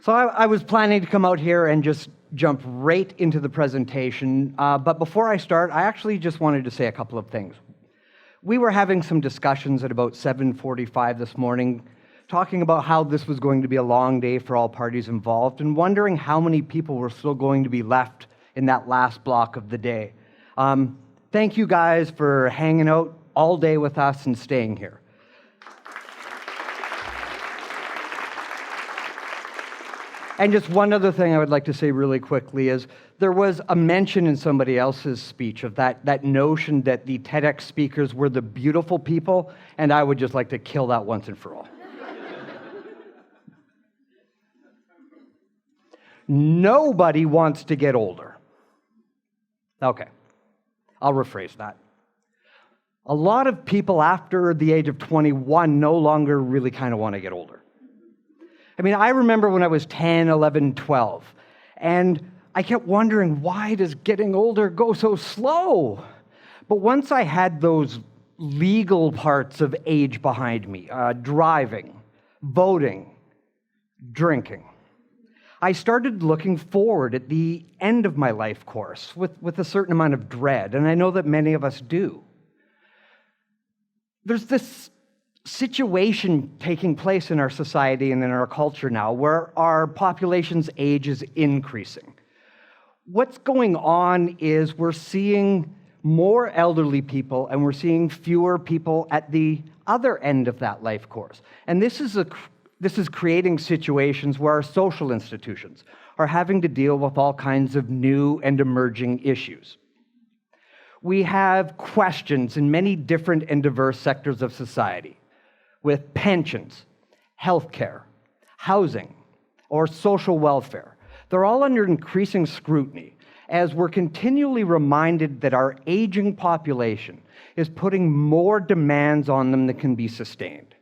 So I was planning to come out here and just jump right into the presentation, but before I start, I actually just wanted to say a couple of things. We were having some discussions at about 7:45 this morning, talking about how this was going to be a long day for all parties involved, and wondering how many people were still going to be left in that last block of the day. Thank you guys for hanging out all day with us and staying here. And just one other thing I would like to say really quickly is there was a mention in somebody else's speech of that notion that the TEDx speakers were the beautiful people, and I would just like to kill that once and for all. Nobody wants to get older. Okay, I'll rephrase that. A lot of people after the age of 21 no longer really kind of want to get older. I mean, I remember when I was 10, 11, 12, and I kept wondering, why does getting older go so slow? But once I had those legal parts of age behind me, driving, voting, drinking, I started looking forward at the end of my life course with a certain amount of dread, and I know that many of us do. There's this situation taking place in our society and in our culture now where our population's age is increasing. What's going on is we're seeing more elderly people and we're seeing fewer people at the other end of that life course. And this is creating situations where our social institutions are having to deal with all kinds of new and emerging issues. We have questions in many different and diverse sectors of society, with pensions, healthcare, housing, or social welfare. They're all under increasing scrutiny as we're continually reminded that our aging population is putting more demands on them than can be sustained.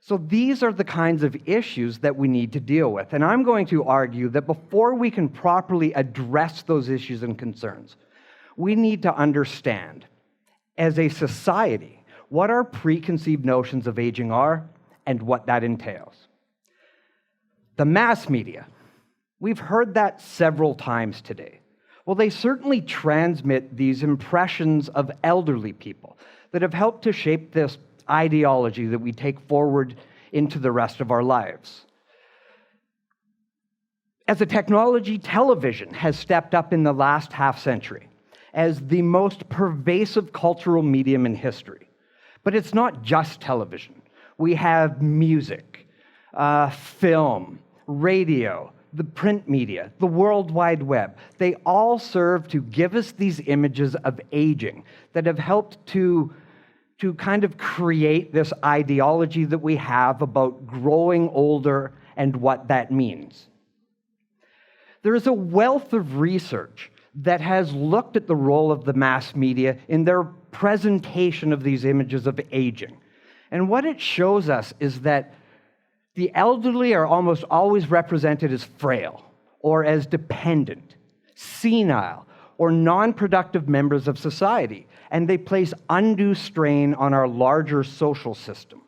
So these are the kinds of issues that we need to deal with. And I'm going to argue that before we can properly address those issues and concerns, we need to understand, as a society, what our preconceived notions of aging are and what that entails. The mass media, we've heard that several times today. Well, they certainly transmit these impressions of elderly people that have helped to shape this ideology that we take forward into the rest of our lives. As a technology, television has stepped up in the last half century as the most pervasive cultural medium in history. But it's not just television. We have music, film, radio, the print media, the World Wide Web. They all serve to give us these images of aging that have helped to kind of create this ideology that we have about growing older and what that means. There is a wealth of research that has looked at the role of the mass media in their presentation of these images of aging. And what it shows us is that the elderly are almost always represented as frail, or as dependent, senile, or non-productive members of society, and they place undue strain on our larger social system.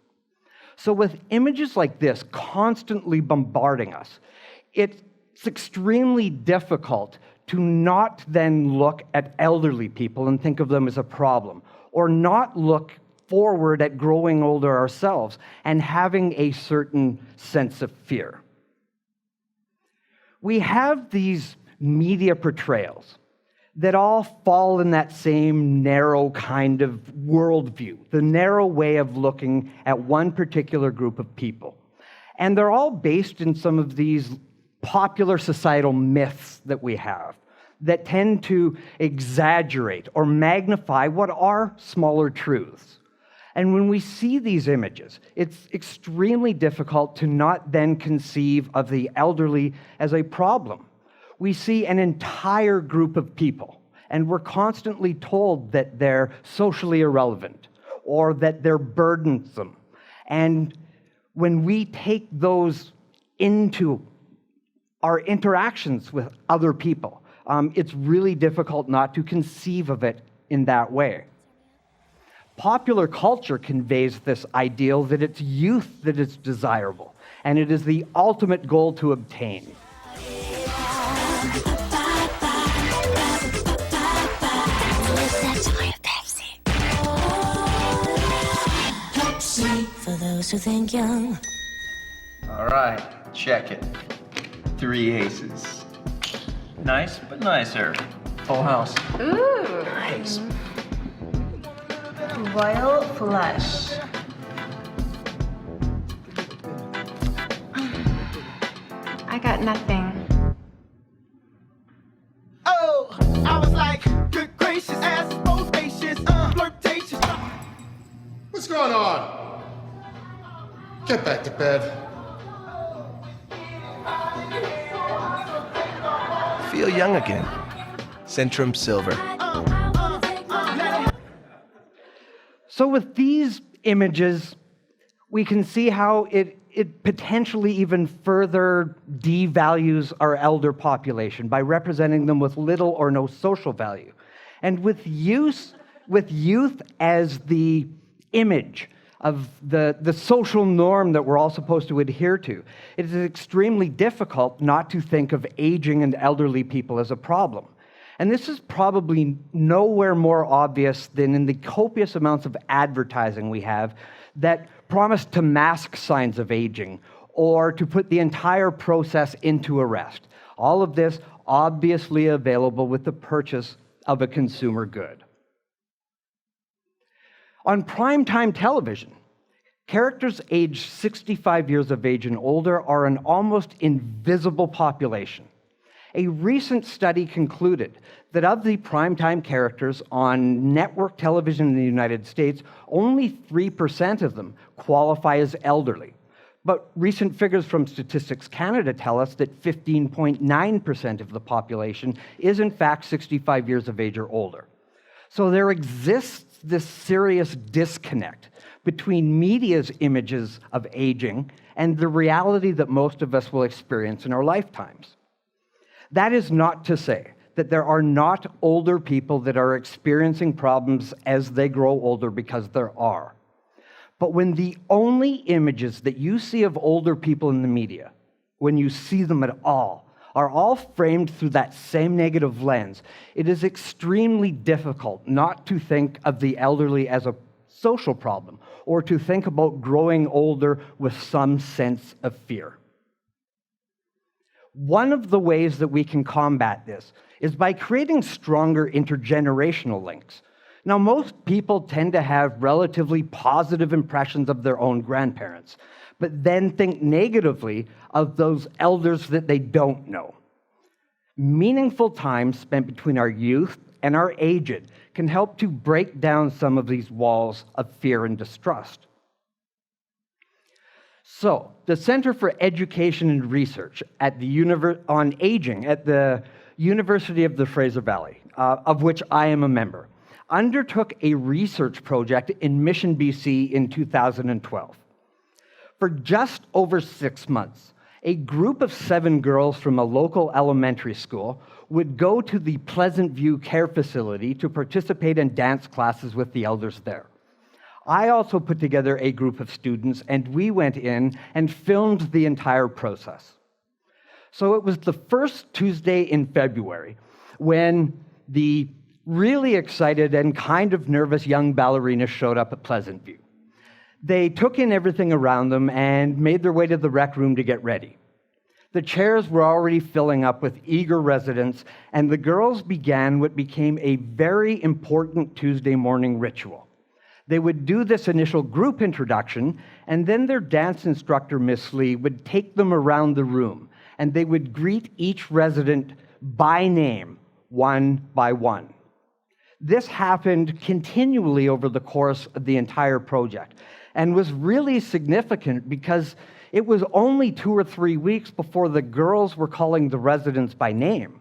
So with images like this constantly bombarding us, it's extremely difficult to not then look at elderly people and think of them as a problem, or not look forward at growing older ourselves and having a certain sense of fear. We have these media portrayals that all fall in that same narrow kind of worldview, the narrow way of looking at one particular group of people. And they're all based in some of these popular societal myths that we have that tend to exaggerate or magnify what are smaller truths. And when we see these images, it's extremely difficult to not then conceive of the elderly as a problem. We see an entire group of people, and we're constantly told that they're socially irrelevant or that they're burdensome. And when we take those into our interactions with other people, it's really difficult not to conceive of it in that way. Popular culture conveys this ideal that it's youth that is desirable, and it is the ultimate goal to obtain. For those who think young. All right, check it. 3 aces. Nice, but nicer. Full house. Ooh. Nice. Royal flush. I got nothing. Oh, I was like, good gracious, ass both spacious, flirtatious. What's going on? Get back to bed. Feel young again. Centrum Silver. So with these images, we can see how it potentially even further devalues our elder population by representing them with little or no social value. And with youth as the image of the social norm that we're all supposed to adhere to, it is extremely difficult not to think of aging and elderly people as a problem. And this is probably nowhere more obvious than in the copious amounts of advertising we have that promise to mask signs of aging or to put the entire process into arrest. All of this obviously available with the purchase of a consumer good. On primetime television, characters aged 65 years of age and older are an almost invisible population. A recent study concluded that of the primetime characters on network television in the United States, only 3% of them qualify as elderly. But recent figures from Statistics Canada tell us that 15.9% of the population is in fact 65 years of age or older. So there exists this serious disconnect between media's images of aging and the reality that most of us will experience in our lifetimes. That is not to say that there are not older people that are experiencing problems as they grow older, because there are. But when the only images that you see of older people in the media, when you see them at all, are all framed through that same negative lens, it is extremely difficult not to think of the elderly as a social problem or to think about growing older with some sense of fear. One of the ways that we can combat this is by creating stronger intergenerational links. Now, most people tend to have relatively positive impressions of their own grandparents, but then think negatively of those elders that they don't know. Meaningful time spent between our youth and our aged can help to break down some of these walls of fear and distrust. So, the Center for Education and Research on Aging at the University of the Fraser Valley, of which I am a member, undertook a research project in Mission, BC in 2012. For just over 6 months, a group of 7 girls from a local elementary school would go to the Pleasant View Care Facility to participate in dance classes with the elders there. I also put together a group of students, and we went in and filmed the entire process. So it was the first Tuesday in February when the really excited and kind of nervous young ballerinas showed up at Pleasant View. They took in everything around them and made their way to the rec room to get ready. The chairs were already filling up with eager residents, and the girls began what became a very important Tuesday morning ritual. They would do this initial group introduction, and then their dance instructor, Miss Lee, would take them around the room, and they would greet each resident by name, one by one. This happened continually over the course of the entire project, and was really significant because it was only 2 or 3 weeks before the girls were calling the residents by name.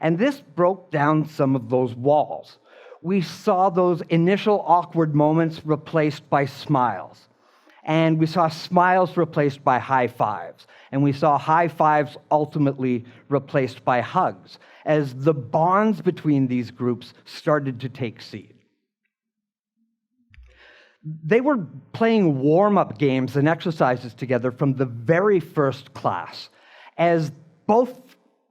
And this broke down some of those walls. We saw those initial awkward moments replaced by smiles. And we saw smiles replaced by high fives. And we saw high fives ultimately replaced by hugs, as the bonds between these groups started to take seed. They were playing warm-up games and exercises together from the very first class, as both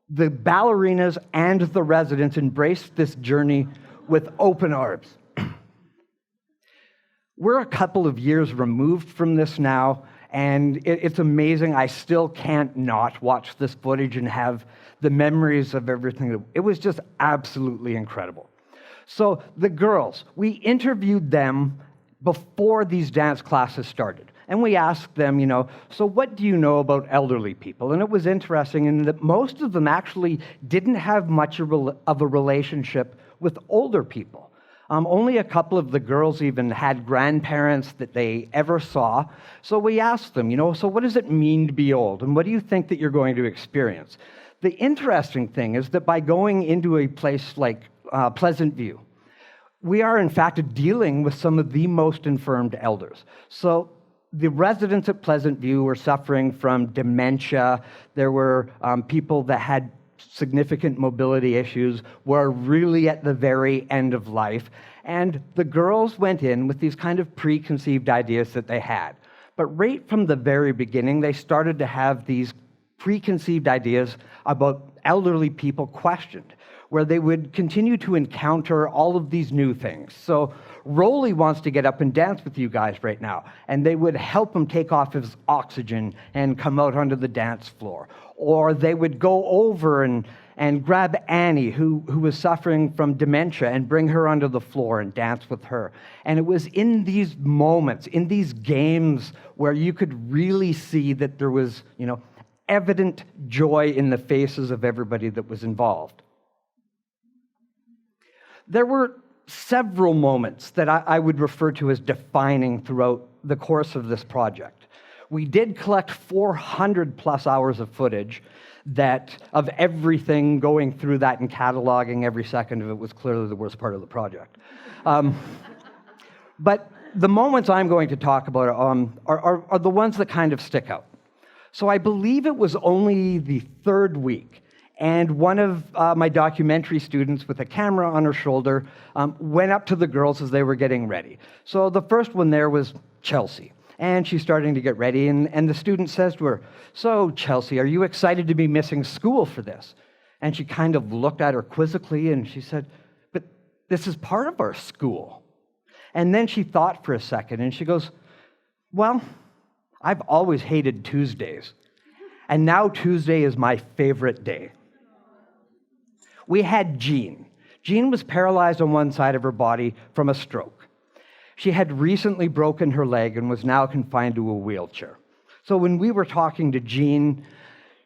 the ballerinas and the residents embraced this journey with open arms. We're a couple of years removed from this now, and it's amazing. I still can't not watch this footage and have the memories of everything. It was just absolutely incredible. So the girls, we interviewed them before these dance classes started. And we asked them, so what do you know about elderly people? And it was interesting in that most of them actually didn't have much of a relationship with older people. Only a couple of the girls even had grandparents that they ever saw. So we asked them, so what does it mean to be old? And what do you think that you're going to experience? The interesting thing is that by going into a place like Pleasant View, we are in fact dealing with some of the most infirmed elders. So the residents at Pleasant View were suffering from dementia. There were people that had significant mobility issues, were really at the very end of life. And the girls went in with these kind of preconceived ideas that they had. But right from the very beginning, they started to have these preconceived ideas about elderly people questioned, where they would continue to encounter all of these new things. So Rolly wants to get up and dance with you guys right now, and they would help him take off his oxygen and come out onto the dance floor. Or they would go over and grab Annie, who was suffering from dementia, and bring her onto the floor and dance with her. And it was in these moments, in these games, where you could really see that there was, evident joy in the faces of everybody that was involved. There were several moments that I would refer to as defining throughout the course of this project. We did collect 400 plus hours of footage of everything going through that and cataloging every second of it was clearly the worst part of the project. But the moments I'm going to talk about are the ones that kind of stick out. So I believe it was only the third week, and one of my documentary students with a camera on her shoulder went up to the girls as they were getting ready. So the first one there was Chelsea, and she's starting to get ready, and the student says to her, "So, Chelsea, are you excited to be missing school for this?" And she kind of looked at her quizzically, and she said, "But this is part of our school." And then she thought for a second, and she goes, "Well, I've always hated Tuesdays, and now Tuesday is my favorite day." We had Jean. Jean was paralyzed on one side of her body from a stroke. She had recently broken her leg and was now confined to a wheelchair. So when we were talking to Jean,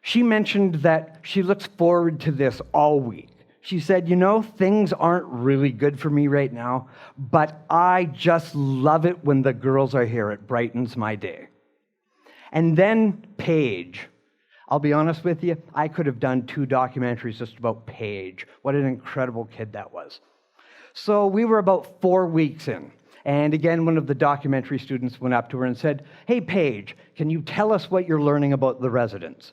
she mentioned that she looks forward to this all week. She said, things aren't really good for me right now, but I just love it when the girls are here. It brightens my day. And then Paige. I'll be honest with you, I could have done 2 documentaries just about Paige. What an incredible kid that was. So we were about 4 weeks in. And again, one of the documentary students went up to her and said, "Hey, Paige, can you tell us what you're learning about the residents?"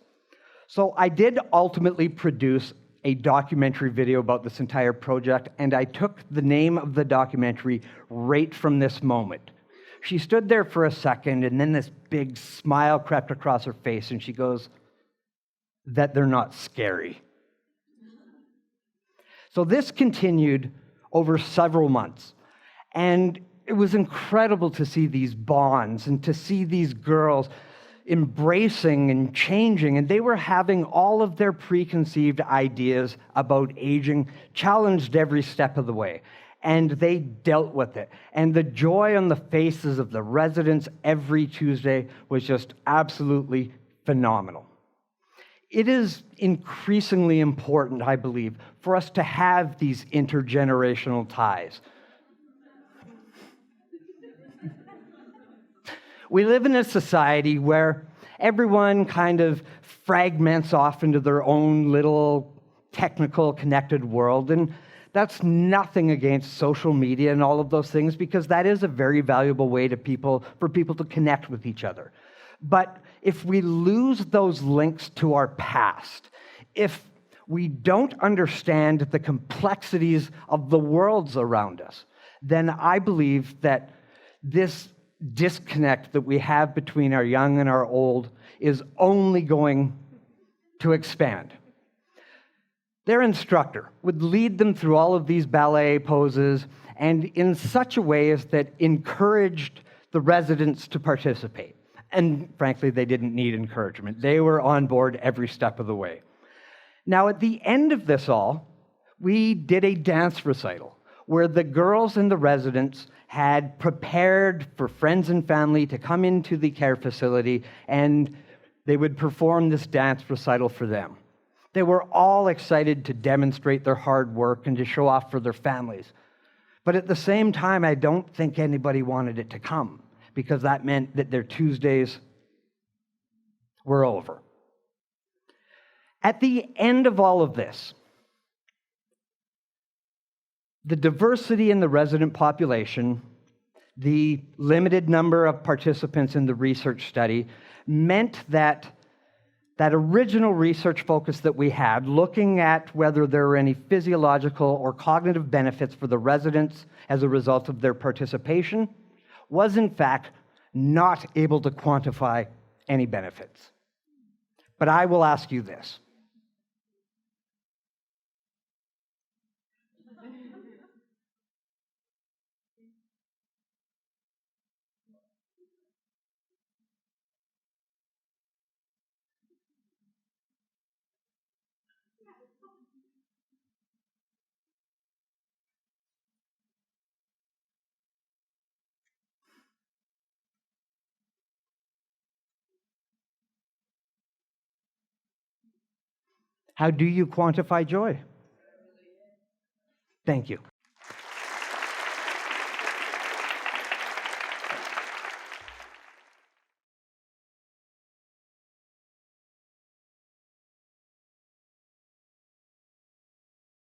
So I did ultimately produce a documentary video about this entire project, and I took the name of the documentary right from this moment. She stood there for a second, and then this big smile crept across her face, and she goes, "That they're not scary." So this continued over several months, and it was incredible to see these bonds and to see these girls embracing and changing, and they were having all of their preconceived ideas about aging challenged every step of the way. And they dealt with it. And the joy on the faces of the residents every Tuesday was just absolutely phenomenal. It is increasingly important, I believe, for us to have these intergenerational ties. We live in a society where everyone kind of fragments off into their own little technical connected world, and that's nothing against social media and all of those things, because that is a very valuable way for people to connect with each other. But if we lose those links to our past, if we don't understand the complexities of the worlds around us, then I believe that this disconnect that we have between our young and our old is only going to expand. Their instructor would lead them through all of these ballet poses and in such a way as that encouraged the residents to participate. And frankly, they didn't need encouragement. They were on board every step of the way. Now, at the end of this all, we did a dance recital where the girls and the residents had prepared for friends and family to come into the care facility, and they would perform this dance recital for them. They were all excited to demonstrate their hard work and to show off for their families. But at the same time, I don't think anybody wanted it to come, because that meant that their Tuesdays were over. At the end of all of this, the diversity in the resident population, the limited number of participants in the research study, meant that that original research focus that we had, looking at whether there were any physiological or cognitive benefits for the residents as a result of their participation, was in fact not able to quantify any benefits. But I will ask you this. How do you quantify joy? Thank you.